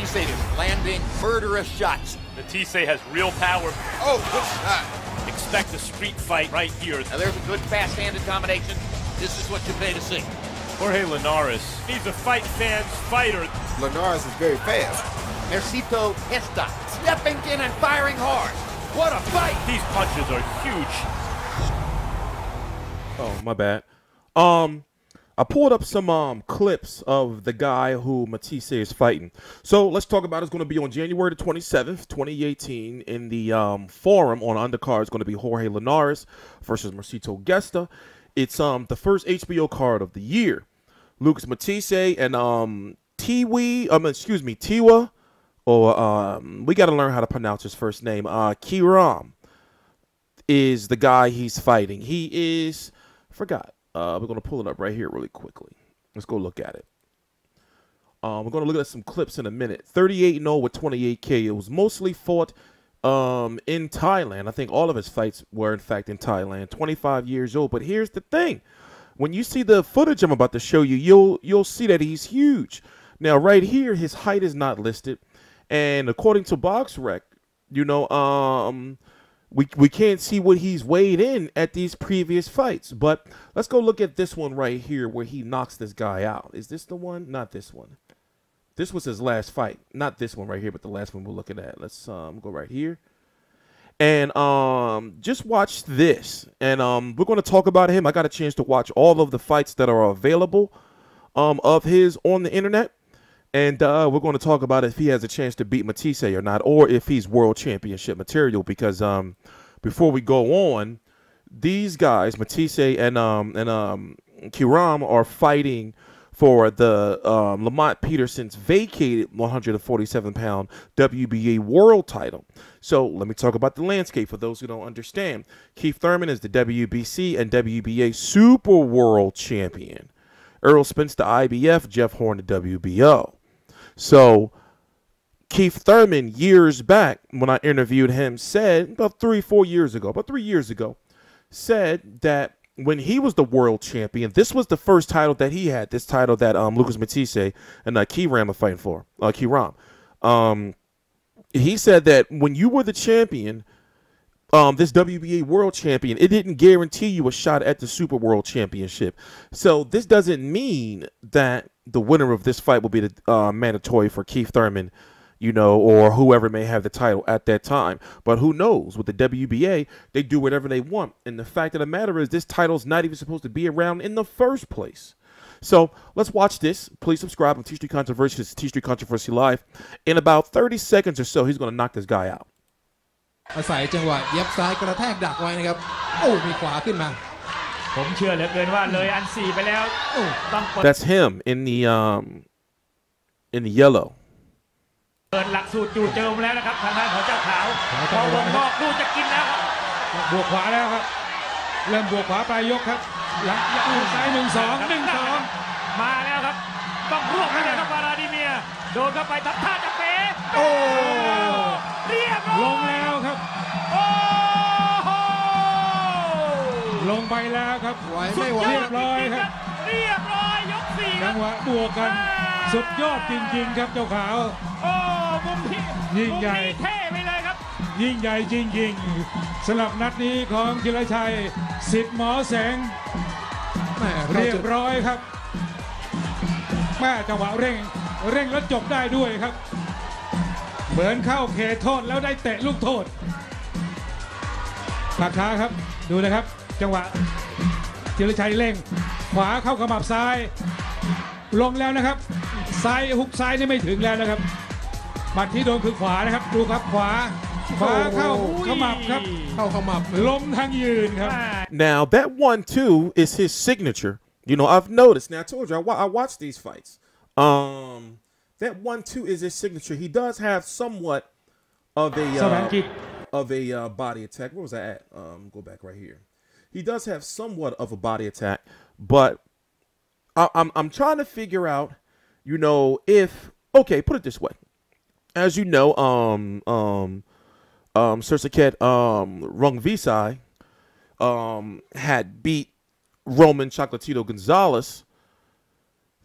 Matthysse is landing murderous shots. Matthysse has real power. Oh, good shot. Expect a street fight right here. Now there's a good fast-handed combination. This is what you pay to see. Jorge Linares, he's a fight fan's fighter. Linares is very fast. Mercito Testa stepping in and firing hard. What a fight! These punches are huge. Oh, my bad. I pulled up some clips of the guy who Matthysse is fighting. So let's talk about it. It's going to be on January the 27th, 2018 in the forum on undercard. It's going to be Jorge Linares versus Mercito Gesta. It's the first HBO card of the year. Lucas Matthysse and Tewa, or we got to learn how to pronounce his first name. Kiram is the guy he's fighting. He is, I forgot. We're going to pull it up right here really quickly. Let's go look at it. We're going to look at some clips in a minute. 38-0 with 28K. It was mostly fought in Thailand. I think all of his fights were, in fact, in Thailand. 25 years old. But here's the thing. When you see the footage I'm about to show you, you'll see that he's huge. Now, right here, his height is not listed. And according to BoxRec, you know, we can't see what he's weighed in at these previous fights. But let's go look at this one right here where he knocks this guy out. Is this the one? Not this one. This was his last fight. Not this one right here, but the last one we're looking at. Let's go right here. And just watch this. And we're going to talk about him. I got a chance to watch all of the fights that are available of his on the internet. And we're going to talk about if he has a chance to beat Matthysse or not, or if he's world championship material. Because before we go on, these guys, Matthysse and Kiram, are fighting for the Lamont Peterson's vacated 147-pound WBA world title. So let me talk about the landscape for those who don't understand. Keith Thurman is the WBC and WBA Super World Champion. Errol Spence, the IBF, Jeff Horn, the WBO. So Keith Thurman, years back, when I interviewed him, said, about 3 years ago, said that when he was the world champion, this was the first title that he had, this title that Lucas Matthysse and Kiram are fighting for, Kiram. He said that when you were the champion, this WBA world champion, it didn't guarantee you a shot at the Super World Championship. So this doesn't mean that the winner of this fight will be the mandatory for Keith Thurman, you know, or whoever may have the title at that time. But who knows? With the WBA, they do whatever they want. And the fact of the matter is this title's not even supposed to be around in the first place. So let's watch this. Please subscribe on TstreeT Controversy. It's TstreeT Controversy Live. In about 30 seconds or so, he's going to knock this guy out. อาศัยจังหวะเย็บซ้ายกระแทกดักไว้นะครับโอ้มีขวาขึ้นมาผมเชื่อเหลือเกินว่าเลยอัน4ไปแล้วต้อง That's him in the yellow. เปิดหลักสูตรจู่โจมแล้วนะครับทางด้านของเจ้าขาวพอวงนอกดูจะกินแล้วครับบวกขวาแล้วครับเริ่มบวกขวาปลายยกครับหลังซ้าย1-2มาแล้วครับต้องรวบให้ได้ครับวาลาดิเมียร์โดนเข้าไปทับท่าจะเป๋โอ้เรียบร้อยลงแล้วครับโอ้ลงไปแล้วครับไม่ไหวเรียบร้อยครับเรียบร้อยยก4จังหวะบวกกันสุดยอดจริงๆครับเจ้าขาวโอ้มุมที่ยิ่งใหญ่เท่ไปเลยครับยิ่งใหญ่จริงๆสำหรับนัดนี้ของธีรชัยสิทธิ์หมอแสงเรียบร้อยครับแม่จังหวะเร่งแล้วจบได้ด้วยครับเหมือนเข้าเขตโทษแล้วได้เตะลูกโทษภาพช้าครับดูนะครับจังหวะธีรชัยเร่งขวาเข้าขมับซ้ายลงแล้วนะครับซ้ายฮุกซ้ายนี่ไม่ถึงแล้วนะครับหมัดที่โดนคือขวานะครับดูครับขวาเข้าขมับครับเข้าขมับล้มทั้งยืนครับ Now that 1-2 is his signature. You know, I've noticed. Now I told you I watched these fights. That 1-2 is his signature. He does have somewhat of a body attack. Where was I at? Go back right here. He does have somewhat of a body attack, but I'm trying to figure out, you know, if put it this way. As you know, Sersaket Rungvisai had beat Roman Chocolatito Gonzalez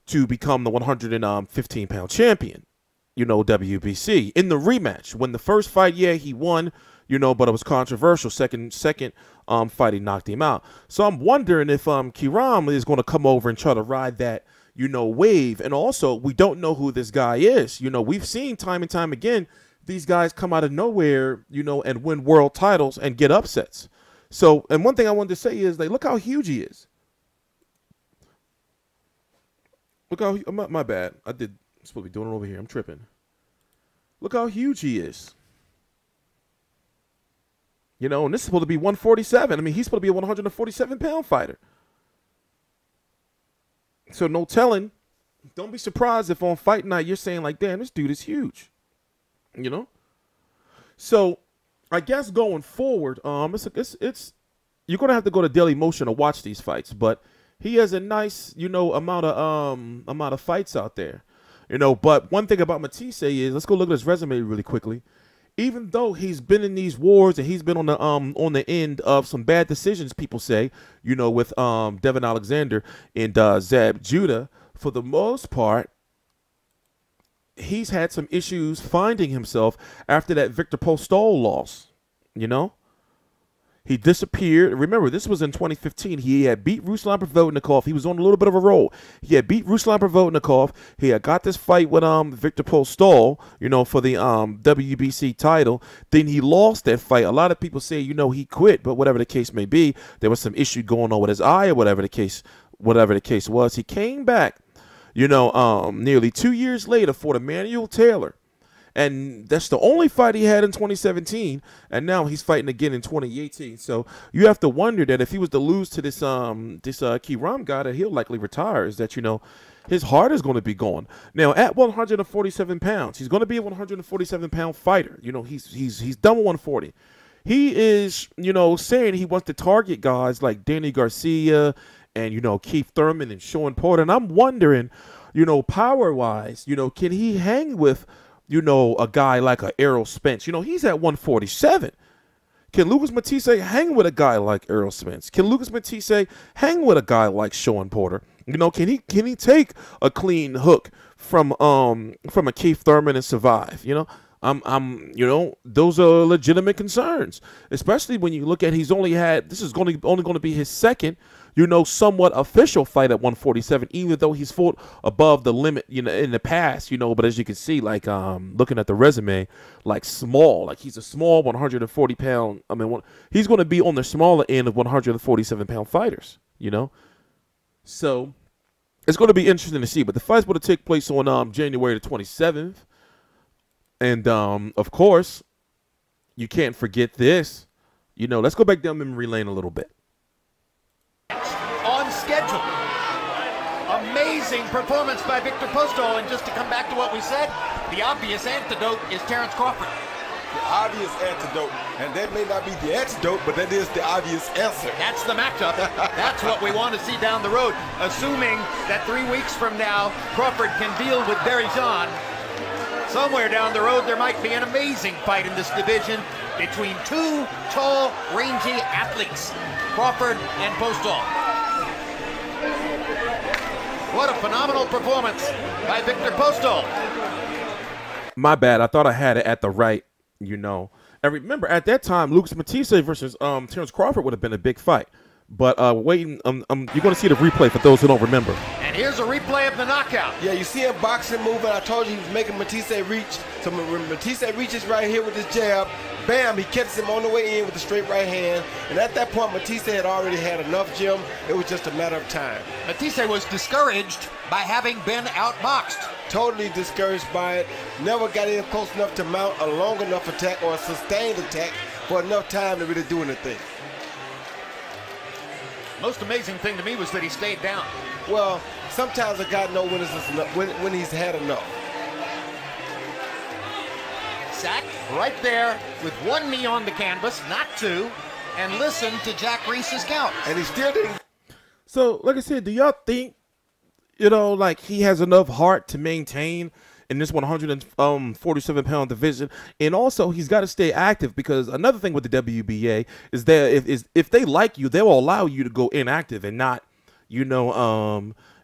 to become the 115-pound champion. WBC in the rematch. When the first fight, yeah, he won, but it was controversial. Second fight, he knocked him out. So I'm wondering if Kiram is going to come over and try to ride that, wave. And also, we don't know who this guy is. We've seen time and time again these guys come out of nowhere, and win world titles and get upsets. So, and one thing I wanted to say is, look how huge he is. Look how, my bad. I'm supposed to be doing it over here. I'm tripping. Look how huge he is. And this is supposed to be 147. I mean, he's supposed to be a 147-pound fighter. So no telling. Don't be surprised if on fight night you're saying like, damn, this dude is huge. So I guess going forward, it's you're gonna have to go to Daily Motion to watch these fights, but he has a nice, amount of fights out there. But one thing about Matthysse is, let's go look at his resume really quickly. Even though he's been in these wars and he's been on the end of some bad decisions, people say, with Devin Alexander and Zab Judah, for the most part, he's had some issues finding himself after that Victor Postol loss. He disappeared. Remember, this was in 2015. He had beat Ruslan Provodnikov. He was on a little bit of a roll. He had beat Ruslan Provodnikov. He had got this fight with Victor Postol, for the WBC title. Then he lost that fight. A lot of people say, he quit, but whatever the case may be, there was some issue going on with his eye or whatever the case was. He came back, nearly 2 years later fought Emmanuel Taylor. And that's the only fight he had in 2017, and now he's fighting again in 2018. So you have to wonder that if he was to lose to this Kiram guy, that he'll likely retire. Is that his heart is going to be gone. Now at 147 pounds, he's going to be a 147-pound fighter. He's done with 140. He is saying he wants to target guys like Danny Garcia and Keith Thurman and Sean Porter. And I'm wondering, power wise, can he hang with a guy like a Errol Spence? He's at 147. Can Lucas Matthysse hang with a guy like Errol Spence? Can Lucas Matthysse hang with a guy like Sean Porter? Can he take a clean hook from a Keith Thurman and survive? Those are legitimate concerns, especially when you look at this is only going to be his second, somewhat official fight at 147, even though he's fought above the limit, in the past, but as you can see, looking at the resume, he's a small 140-pound, he's going to be on the smaller end of 147-pound fighters, so it's going to be interesting to see, but the fight's going to take place on January the 27th, and of course, you can't forget this, let's go back down memory lane a little bit. On schedule. Amazing performance by Victor Postol. And just to come back to what we said, the obvious antidote is Terrence Crawford. The obvious antidote, and that may not be the antidote, but that is the obvious answer. That's the matchup. That's what we want to see down the road, assuming that 3 weeks from now, Crawford can deal with Barry John. Somewhere down the road, there might be an amazing fight in this division between two tall, rangy athletes, Crawford and Postol. What a phenomenal performance by Victor Postol. My bad. I thought I had it at the right, And remember, at that time, Lucas Matthysse versus Terrence Crawford would have been a big fight. But you're going to see the replay for those who don't remember. And here's a replay of the knockout. Yeah, you see him boxing, moving. I told you he was making Matthysse reach. So when Matthysse reaches right here with his jab, bam, he catches him on the way in with a straight right hand. And at that point, Matthysse had already had enough, Jim. It was just a matter of time. Matthysse was discouraged by having been outboxed. Totally discouraged by it. Never got in close enough to mount a long enough attack or a sustained attack for enough time to really do anything. Most amazing thing to me was that he stayed down. Well, sometimes a guy knows when he's had enough. Sat right there with one knee on the canvas, not two, and listened to Jack Reese's count. And he still didn't. So, like I said, do y'all think, he has enough heart to maintain in this 147-pound division? And also, he's got to stay active, because another thing with the WBA is that if they like you, they will allow you to go inactive and not,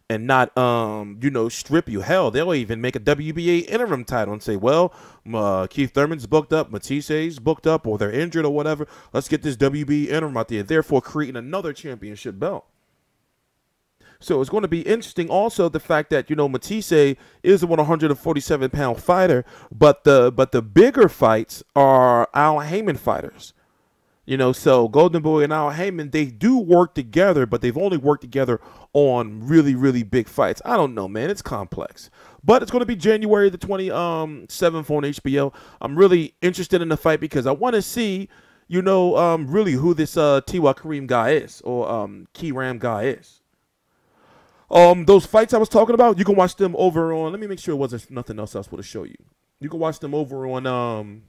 and not, you know, strip you. Hell, they'll even make a WBA interim title and say, well, Keith Thurman's booked up, Matthysse's booked up, or they're injured or whatever. Let's get this WBA interim out there, therefore creating another championship belt. So it's going to be interesting also the fact that, you know, Matthysse is a 147-pound fighter, but the bigger fights are Al Heyman fighters. You know, so Golden Boy and Al Heyman, they do work together, but they've only worked together on really, really big fights. I don't know, man. It's complex. But it's going to be January the 27th on HBO. I'm really interested in the fight because I want to see, you know, really who this Tewa Kiram guy is, or Kiram guy is. Those fights I was talking about, you can watch them over on, let me make sure it wasn't nothing else I was supposed to show you. You can watch them over on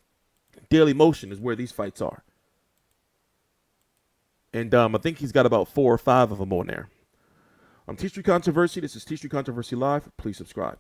Daily Motion is where these fights are. And I think he's got about 4 or 5 of them on there. TstreeT Controversy. This is TstreeT Controversy Live. Please subscribe.